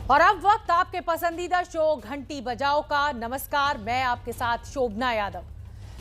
और अब वक्त आपके पसंदीदा शो घंटी बजाओ का। नमस्कार, मैं आपके साथ शोभना यादव।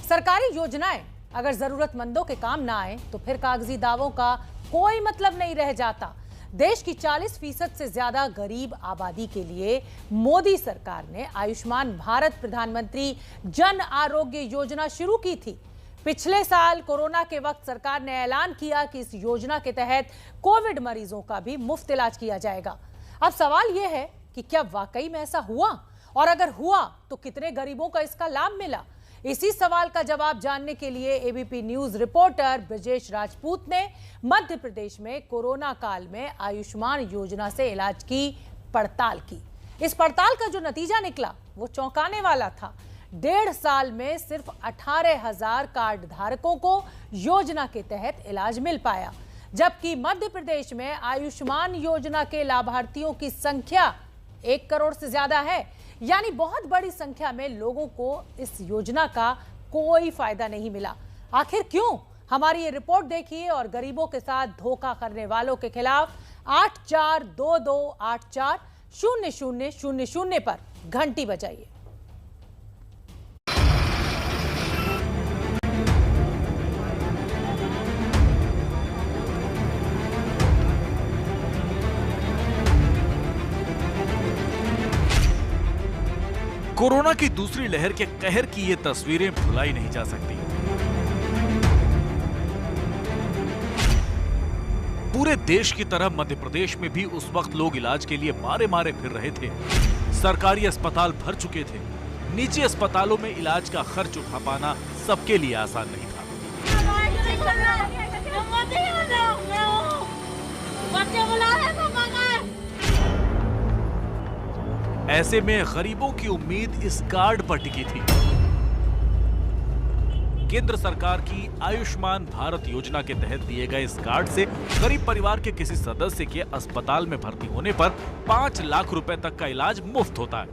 सरकारी योजनाएं अगर जरूरतमंदों के काम ना आए तो फिर कागजी दावों का कोई मतलब नहीं रह जाता। देश की 40% से ज्यादा गरीब आबादी के लिए मोदी सरकार ने आयुष्मान भारत प्रधानमंत्री जन आरोग्य योजना शुरू की थी। पिछले साल कोरोना के वक्त सरकार ने ऐलान किया कि इस योजना के तहत कोविड मरीजों का भी मुफ्त इलाज किया जाएगा। अब सवाल यह है कि क्या वाकई में ऐसा हुआ, और अगर हुआ तो कितने गरीबों का इसका लाभ मिला। इसी सवाल का जवाब जानने के लिए ABP news reporter Brajesh Rajput ने मध्य प्रदेश में कोरोना काल में आयुष्मान योजना से इलाज की पड़ताल की। इस पड़ताल का जो नतीजा निकला वो चौंकाने वाला था। 1.5 साल में सिर्फ 18,000 कार्ड धारकों को योजना के तहत इलाज मिल पाया, जबकि मध्य प्रदेश में आयुष्मान योजना के लाभार्थियों की संख्या 1 करोड़ से ज्यादा है। यानी बहुत बड़ी संख्या में लोगों को इस योजना का कोई फायदा नहीं मिला। आखिर क्यों? हमारी ये रिपोर्ट देखिए और गरीबों के साथ धोखा करने वालों के खिलाफ 8422840000 पर घंटी बजाइए। कोरोना की दूसरी लहर के कहर की ये तस्वीरें भुलाई नहीं जा सकती। पूरे देश की तरह मध्य प्रदेश में भी उस वक्त लोग इलाज के लिए मारे मारे फिर रहे थे। सरकारी अस्पताल भर चुके थे। निजी अस्पतालों में इलाज का खर्च उठा पाना सबके लिए आसान नहीं था। ऐसे में गरीबों की उम्मीद इस कार्ड पर टिकी थी। केंद्र सरकार की आयुष्मान भारत योजना के तहत दिए गए इस कार्ड से गरीब परिवार के किसी सदस्य के अस्पताल में भर्ती होने पर 5 लाख रुपए तक का इलाज मुफ्त होता है।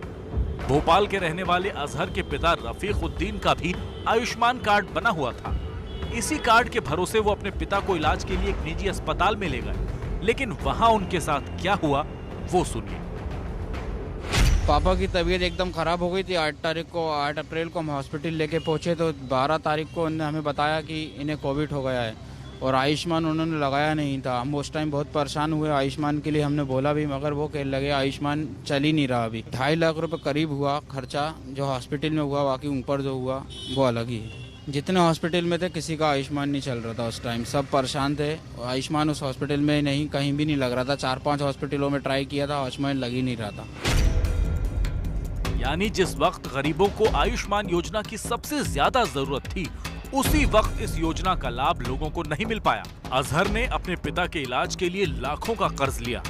भोपाल के रहने वाले अजहर के पिता रफीक उद्दीन का भी आयुष्मान कार्ड बना हुआ था। इसी कार्ड के भरोसे वो अपने पिता को इलाज के लिए एक निजी अस्पताल में ले गए, लेकिन वहां उनके साथ क्या हुआ वो सुनिए। पापा की तबीयत एकदम ख़राब हो गई थी। 8 अप्रैल को हम हॉस्पिटल लेके पहुंचे तो 12 तारीख को उन्होंने हमें बताया कि इन्हें कोविड हो गया है और आयुष्मान उन्होंने लगाया नहीं था। हम उस टाइम बहुत परेशान हुए। आयुष्मान के लिए हमने बोला भी, मगर वो कहने लगे आयुष्मान चल ही नहीं रहा। अभी 2.5 लाख रुपए करीब हुआ खर्चा जो हॉस्पिटल में हुआ, बाकी ऊपर जो हुआ वो अलग ही है। जितने हॉस्पिटल में थे किसी का आयुष्मान नहीं चल रहा था। उस टाइम सब परेशान थे। आयुष्मान उस हॉस्पिटल में नहीं, कहीं भी नहीं लग रहा था। 4-5 हॉस्पिटलों में ट्राई किया था, आयुष्मान लग ही नहीं रहा था। यानी जिस वक्त गरीबों को आयुष्मान योजना की सबसे ज्यादा जरूरत थी, उसी वक्त इस योजना का लाभ लोगों को नहीं मिल पाया। अजहर ने अपने पिता के इलाज के लिए लाखों का कर्ज लिया।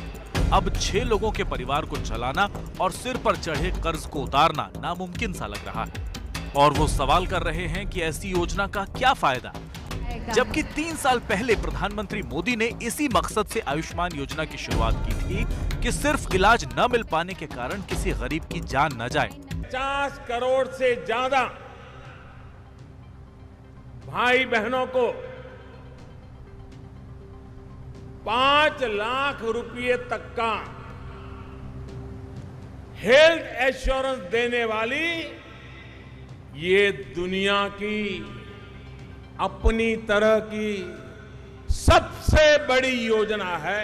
अब 6 लोगों के परिवार को चलाना और सिर पर चढ़े कर्ज को उतारना नामुमकिन सा लग रहा है। और वो सवाल कर रहे हैं कि ऐसी योजना का क्या फायदा, जबकि 3 साल पहले प्रधानमंत्री मोदी ने इसी मकसद से आयुष्मान योजना की शुरुआत की थी कि सिर्फ इलाज न मिल पाने के कारण किसी गरीब की जान न जाए। 50 करोड़ से ज्यादा भाई बहनों को 5 लाख रुपए तक का हेल्थ एश्योरेंस देने वाली ये दुनिया की अपनी तरह की सबसे बड़ी योजना है।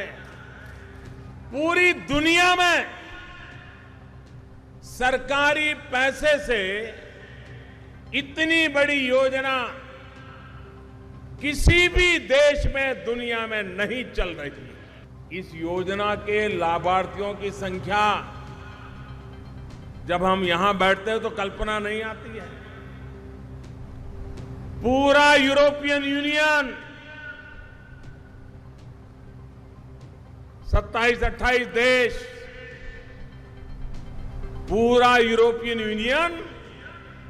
पूरी दुनिया में सरकारी पैसे से इतनी बड़ी योजना किसी भी देश में दुनिया में नहीं चल रही। इस योजना के लाभार्थियों की संख्या जब हम यहां बैठते हैं तो कल्पना नहीं आती है। पूरा यूरोपियन यूनियन 27-28 देश, पूरा यूरोपियन यूनियन,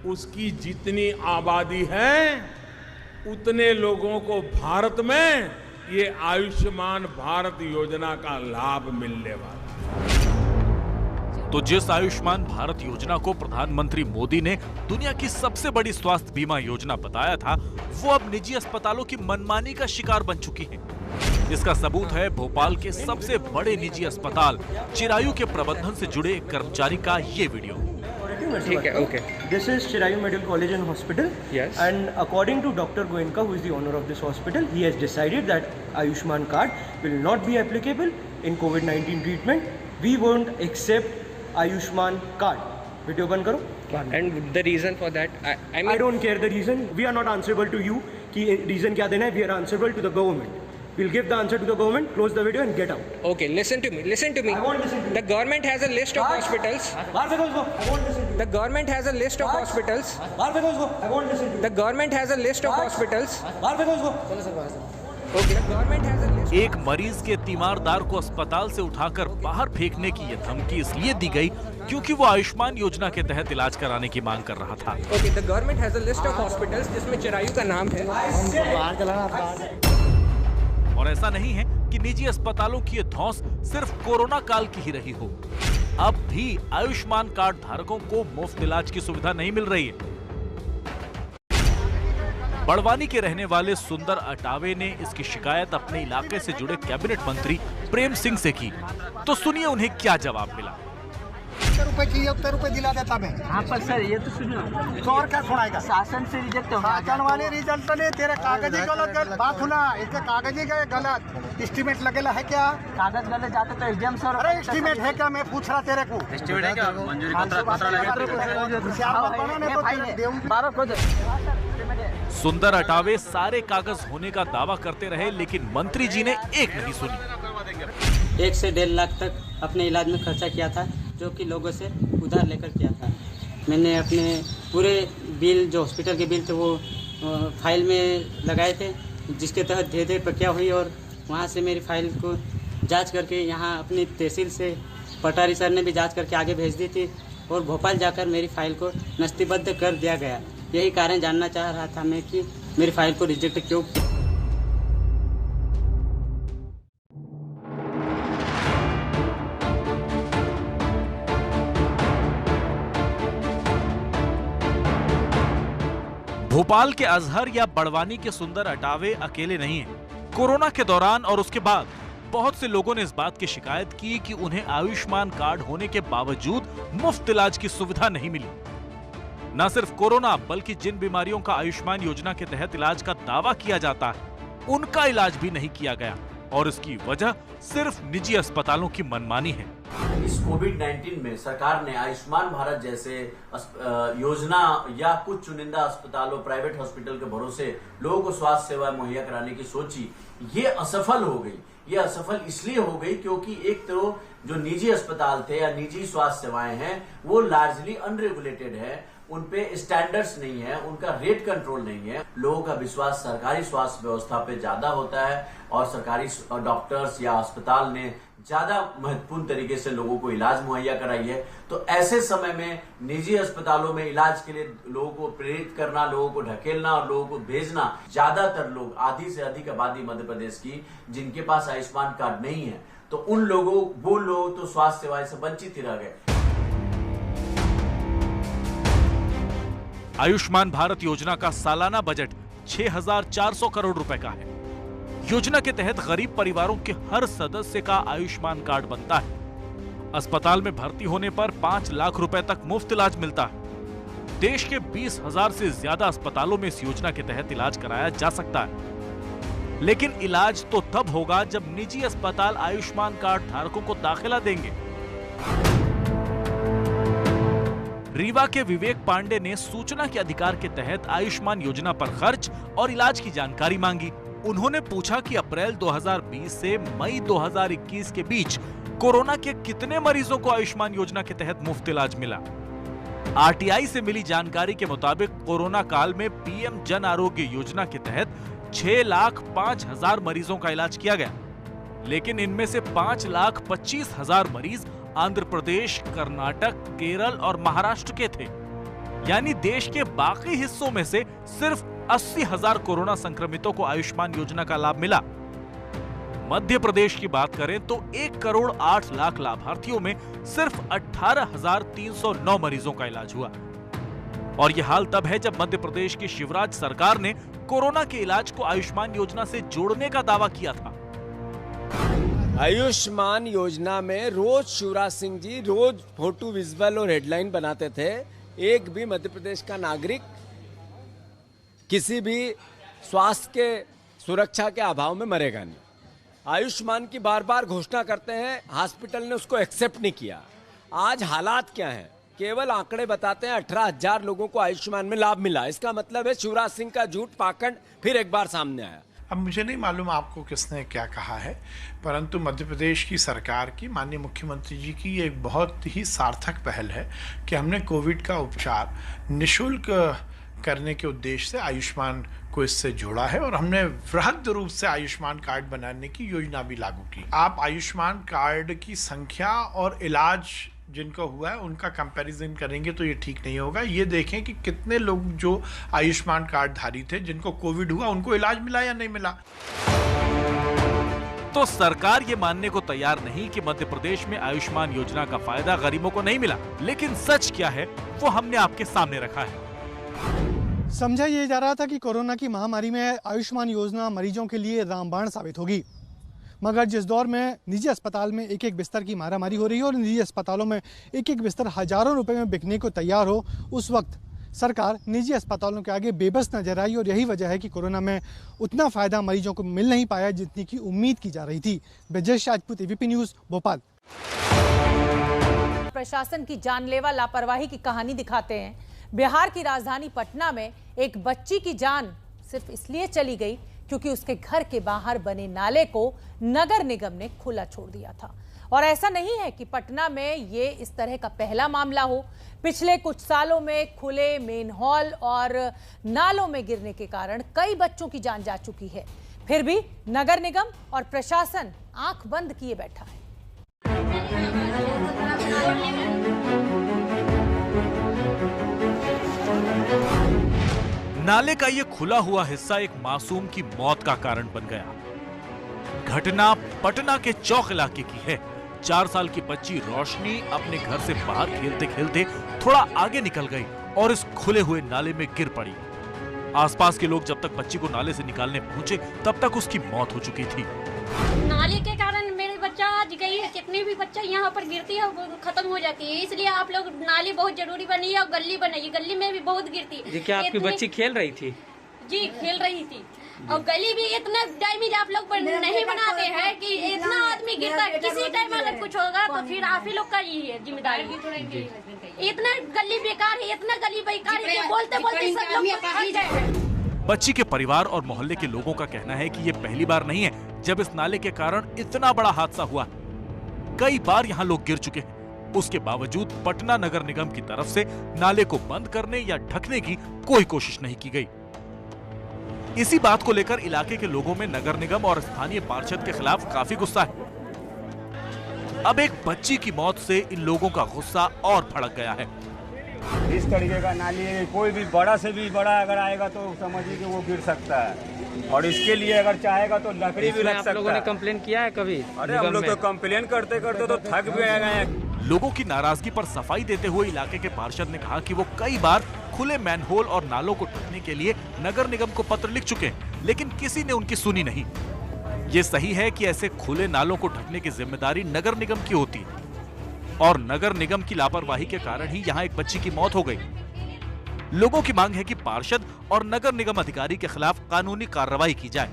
उसकी जितनी आबादी है उतने लोगों को भारत में ये आयुष्मान भारत योजना का लाभ मिलने वाला है। तो जिस आयुष्मान भारत योजना को प्रधानमंत्री मोदी ने दुनिया की सबसे बड़ी स्वास्थ्य बीमा योजना बताया था, वो अब निजी अस्पतालों की मनमानी का शिकार बन चुकी है। इसका सबूत है भोपाल के सबसे बड़े निजी अस्पताल चिरायु के प्रबंधन से जुड़े एक कर्मचारी का ये वीडियो। ठीक है, okay. This is Chirayu Medical College and Hospital. Yes. And according to Dr. Goenka, who is the owner of this hospital, he has decided that Ayushman card will not be applicable in COVID-19 treatment. We won't accept Ayushman card. Video बंद करो. And the reason for that, I don't care the reason. We are not answerable to you. कि reason क्या देना है? We are answerable to the government. We'll give the answer to the government, close the video and get out. Okay, listen to me. I won't listen to you. The government has a list of hospitals. बाहर फेंको उसको. I won't listen to you. The government has a list of hospitals. बाहर फेंको उसको. I won't listen to you. The government has a list of hospitals. बाहर फेंको उसको. Okay. The government has a list. एक मरीज के तीमारदार को अस्पताल से उठाकर बाहर फेंकने की ये धमकी इसलिए दी गई क्योंकि वो आयुष्मान योजना के तहत इलाज कराने की मांग कर रहा था। Okay, the government has a list of hospitals जिसमें चिरायु का नाम है। और ऐसा नहीं है कि निजी अस्पतालों की ये धौंस सिर्फ कोरोना काल की ही रही हो। अब भी आयुष्मान कार्ड धारकों को मुफ्त इलाज की सुविधा नहीं मिल रही है। बड़वानी के रहने वाले सुंदर अटावे ने इसकी शिकायत अपने इलाके से जुड़े कैबिनेट मंत्री प्रेम सिंह से की, तो सुनिए उन्हें क्या जवाब मिला। रुपए चाहिए उतने रुपए दिला देता मैं। हाँ पर सर ये तो सुनो, तो और क्या सुनाएगा? शासन से रिजेक्ट हो शासन वाले रिजल्ट नहीं, तेरे कागजी गलत बात सुना, इसके कागजी का गलत एस्टीमेट लगेला है क्या? कागज गलत जाते तो एग्जाम सर। अरे एस्टीमेट है क्या? मैं पूछ रहा तेरे को। एस्टीमेट है क्या? मंजूरी पत्र। सुंदर अटावे सारे कागज होने का दावा करते रहे, लेकिन मंत्री जी ने एक नहीं सुनी। 1 से 1.5 लाख तक अपने इलाज में खर्चा किया था, जो कि लोगों से उधार लेकर किया था। मैंने अपने पूरे बिल, जो हॉस्पिटल के बिल थे, वो फाइल में लगाए थे, जिसके तहत धीरे धीरे प्रक्रिया हुई और वहाँ से मेरी फाइल को जांच करके यहाँ अपनी तहसील से पटारी सर ने भी जांच करके आगे भेज दी थी और भोपाल जाकर मेरी फाइल को नस्तीबद्ध कर दिया गया। यही कारण जानना चाह रहा था मैं कि मेरी फाइल को रिजेक्ट क्यों। भोपाल के अजहर या बड़वानी के सुंदर अटावे अकेले नहीं हैं। कोरोना के दौरान और उसके बाद बहुत से लोगों ने इस बात की शिकायत की कि उन्हें आयुष्मान कार्ड होने के बावजूद मुफ्त इलाज की सुविधा नहीं मिली। न सिर्फ कोरोना, बल्कि जिन बीमारियों का आयुष्मान योजना के तहत इलाज का दावा किया जाता है, उनका इलाज भी नहीं किया गया और इसकी वजह सिर्फ निजी अस्पतालों की मनमानी है। इस कोविड-19 में सरकार ने आयुष्मान भारत जैसे योजना या कुछ चुनिंदा अस्पतालों, प्राइवेट हॉस्पिटल के भरोसे लोगों को स्वास्थ्य सेवाएं मुहैया कराने की सोची, ये असफल हो गई। ये असफल इसलिए हो गई क्योंकि एक तो जो निजी अस्पताल थे या निजी स्वास्थ्य सेवाएं हैं, वो लार्जली अनरेगुलेटेड है, उनपे स्टैंडर्ड्स नहीं है, उनका रेट कंट्रोल नहीं है। लोगों का विश्वास सरकारी स्वास्थ्य व्यवस्था पे ज्यादा होता है और सरकारी डॉक्टर्स या अस्पताल ने ज्यादा महत्वपूर्ण तरीके से लोगों को इलाज मुहैया कराई है। तो ऐसे समय में निजी अस्पतालों में इलाज के लिए लोगों को प्रेरित करना, लोगों को ढकेलना और लोगों को भेजना, ज्यादातर लोग, आधी से अधिक आबादी मध्य प्रदेश की, जिनके पास आयुष्मान कार्ड नहीं है, तो उन लोगों, वो लोग तो स्वास्थ्य सेवाएं से वंचित ही रह गए। आयुष्मान भारत योजना का सालाना बजट 6,400 करोड़ रुपए का है। योजना के तहत गरीब परिवारों के हर सदस्य का आयुष्मान कार्ड बनता है। अस्पताल में भर्ती होने पर 5 लाख रुपए तक मुफ्त इलाज मिलता है। देश के 20,000 से ज्यादा अस्पतालों में इस योजना के तहत इलाज कराया जा सकता है। लेकिन इलाज तो तब होगा जब निजी अस्पताल आयुष्मान कार्ड धारकों को दाखिला देंगे। रीवा के विवेक पांडे ने सूचना के अधिकार के तहत आयुष्मान योजना पर खर्च और इलाज की जानकारी मांगी। उन्होंने पूछा कि अप्रैल 2020 से मई 2021 के बीच कोरोना के कितने मरीजों को आयुष्मान योजना के तहत मुफ्त इलाज मिला। आरटीआई से मिली जानकारी के मुताबिक कोरोना काल में पीएम जन आरोग्य योजना के तहत 6,05,000 मरीजों का इलाज किया गया, लेकिन इनमें से 5,25,000 मरीज आंध्र प्रदेश, कर्नाटक, केरल और महाराष्ट्र के थे। यानी देश के बाकी हिस्सों में से सिर्फ 80,000 कोरोना संक्रमितों को आयुष्मान योजना का लाभ मिला। मध्य प्रदेश की बात करें तो 1,08,00,000 लाभार्थियों में सिर्फ 18,309 मरीजों का इलाज हुआ। और यह हाल तब है जब मध्य प्रदेश की शिवराज सरकार ने कोरोना के इलाज को आयुष्मान योजना से जोड़ने का दावा किया था। आयुष्मान योजना में रोज शिवराज सिंह जी रोज फोटो विजुअल और हेडलाइन बनाते थे। एक भी मध्य प्रदेश का नागरिक किसी भी स्वास्थ्य के सुरक्षा के अभाव में मरेगा नहीं। आयुष्मान की बार बार घोषणा करते हैं, हॉस्पिटल ने उसको एक्सेप्ट नहीं किया। आज हालात क्या हैं? केवल आंकड़े बताते हैं 18,000 लोगों को आयुष्मान में लाभ मिला। इसका मतलब है शिवराज सिंह का झूठ पाखंड फिर एक बार सामने आया। अब मुझे नहीं मालूम आपको किसने क्या कहा है, परंतु मध्य प्रदेश की सरकार की, माननीय मुख्यमंत्री जी की एक बहुत ही सार्थक पहल है कि हमने कोविड का उपचार निःशुल्क करने के उद्देश्य से आयुष्मान को इससे जोड़ा है और हमने वृहद रूप से आयुष्मान कार्ड बनाने की योजना भी लागू की। आप आयुष्मान कार्ड की संख्या और इलाज जिनको हुआ है उनका कंपैरिजन करेंगे तो ये ठीक नहीं होगा। ये देखें कि कितने लोग जो आयुष्मान कार्ड धारी थे जिनको कोविड हुआ उनको इलाज मिला या नहीं मिला। तो सरकार ये मानने को तैयार नहीं कि मध्य प्रदेश में आयुष्मान योजना का फायदा गरीबों को नहीं मिला, लेकिन सच क्या है वो हमने आपके सामने रखा है। समझा ये जा रहा था कि कोरोना की महामारी में आयुष्मान योजना मरीजों के लिए रामबाण साबित होगी, मगर जिस दौर में निजी अस्पताल में एक एक बिस्तर की मारामारी हो रही है और निजी अस्पतालों में एक एक बिस्तर हजारों रुपए में बिकने को तैयार हो, उस वक्त सरकार निजी अस्पतालों के आगे बेबस नजर आई और यही वजह है कि कोरोना में उतना फायदा मरीजों को मिल नहीं पाया जितनी की उम्मीद की जा रही थी। Brajesh Rajput, ABP news, Bhopal. प्रशासन की जानलेवा लापरवाही की कहानी दिखाते हैं। बिहार की राजधानी पटना में एक बच्ची की जान सिर्फ इसलिए चली गई क्योंकि उसके घर के बाहर बने नाले को नगर निगम ने खुला छोड़ दिया था। और ऐसा नहीं है कि पटना में ये इस तरह का पहला मामला हो। पिछले कुछ सालों में खुले मेन हॉल और नालों में गिरने के कारण कई बच्चों की जान जा चुकी है। फिर भी नगर निगम और प्रशासन आंख बंद किए बैठा है। नाले का ये खुला हुआ हिस्सा एक मासूम की मौत का कारण बन गया। घटना पटना के चौक इलाके की है। 4 साल की बच्ची रोशनी अपने घर से बाहर खेलते खेलते थोड़ा आगे निकल गई और इस खुले हुए नाले में गिर पड़ी। आसपास के लोग जब तक बच्ची को नाले से निकालने पहुंचे तब तक उसकी मौत हो चुकी थी। नाले के कारण मेरे बच्चा आज गई है। कितने भी बच्चा यहाँ पर गिरती है वो खत्म हो जाती है, इसलिए आप लोग नाली बहुत जरूरी बनी है और गली बनाइए। गली में भी बहुत गिरती है। क्या आपकी बच्ची खेल रही थी? जी खेल रही थी और गली भी इतना डैमेज आप लोग नहीं बनाते हैं कि इतना आदमी गिरता है। किसी टाइम अगर कुछ होगा तो फिर आप ही लोग का ही है जिम्मेदारी। इतना गली बेकार है, इतना गली बेकार है कि बोलते बोलते सब लोग हट जाए। बच्ची के परिवार और मोहल्ले के लोगों का कहना है कि ये पहली बार नहीं है जब इस नाले के कारण इतना बड़ा हादसा हुआ। कई बार यहाँ लोग गिर चुके हैं। उसके बावजूद पटना नगर निगम की तरफ से नाले को बंद करने या ढकने की कोई कोशिश नहीं की गई। इसी बात को लेकर इलाके के लोगों में नगर निगम और स्थानीय पार्षद के खिलाफ काफी गुस्सा है। अब एक बच्ची की मौत से इन लोगों का गुस्सा और भड़क गया है। इस तरीके का नाली कोई भी बड़ा से भी बड़ा अगर आएगा तो समझिए कि वो गिर सकता है और इसके लिए अगर चाहेगा तो लकड़ी भी लग सकता है। आप लोगों ने कंप्लेन किया है कभी? अरे हम लोग तो कंप्लेन करते करते तो थक भी गए हैं। लोगों की नाराजगी पर सफाई देते हुए इलाके के पार्षद ने कहा कि वो कई बार खुले मैनहोल और नालों को ढकने के लिए नगर निगम को पत्र लिख चुके हैं, लेकिन किसी ने उनकी सुनी नहीं। ये सही है कि ऐसे खुले नालों को ढकने की जिम्मेदारी नगर निगम की होती है और नगर निगम की लापरवाही के कारण ही यहाँ एक बच्ची की मौत हो गई। लोगों की मांग है कि पार्षद और नगर निगम अधिकारी के खिलाफ कानूनी कार्रवाई की जाए।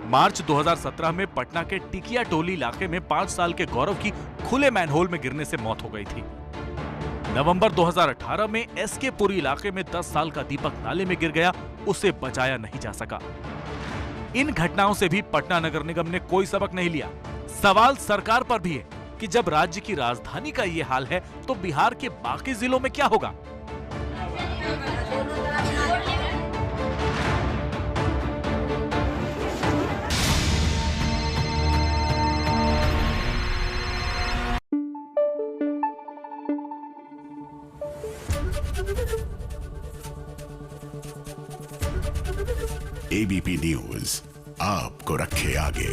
मार्च 2017 में पटना के टिकिया टोली इलाके में 5 साल के गौरव की खुले मैनहोल में गिरने से मौत हो गई थी। नवंबर 2018 में एसके पुरी इलाके में 10 साल का दीपक नाले में गिर गया, उसे बचाया नहीं जा सका। इन घटनाओं से भी पटना नगर निगम ने कोई सबक नहीं लिया। सवाल सरकार पर भी है कि जब राज्य की राजधानी का ये हाल है तो बिहार के बाकी जिलों में क्या होगा? एबीपी न्यूज आपको रखे आगे।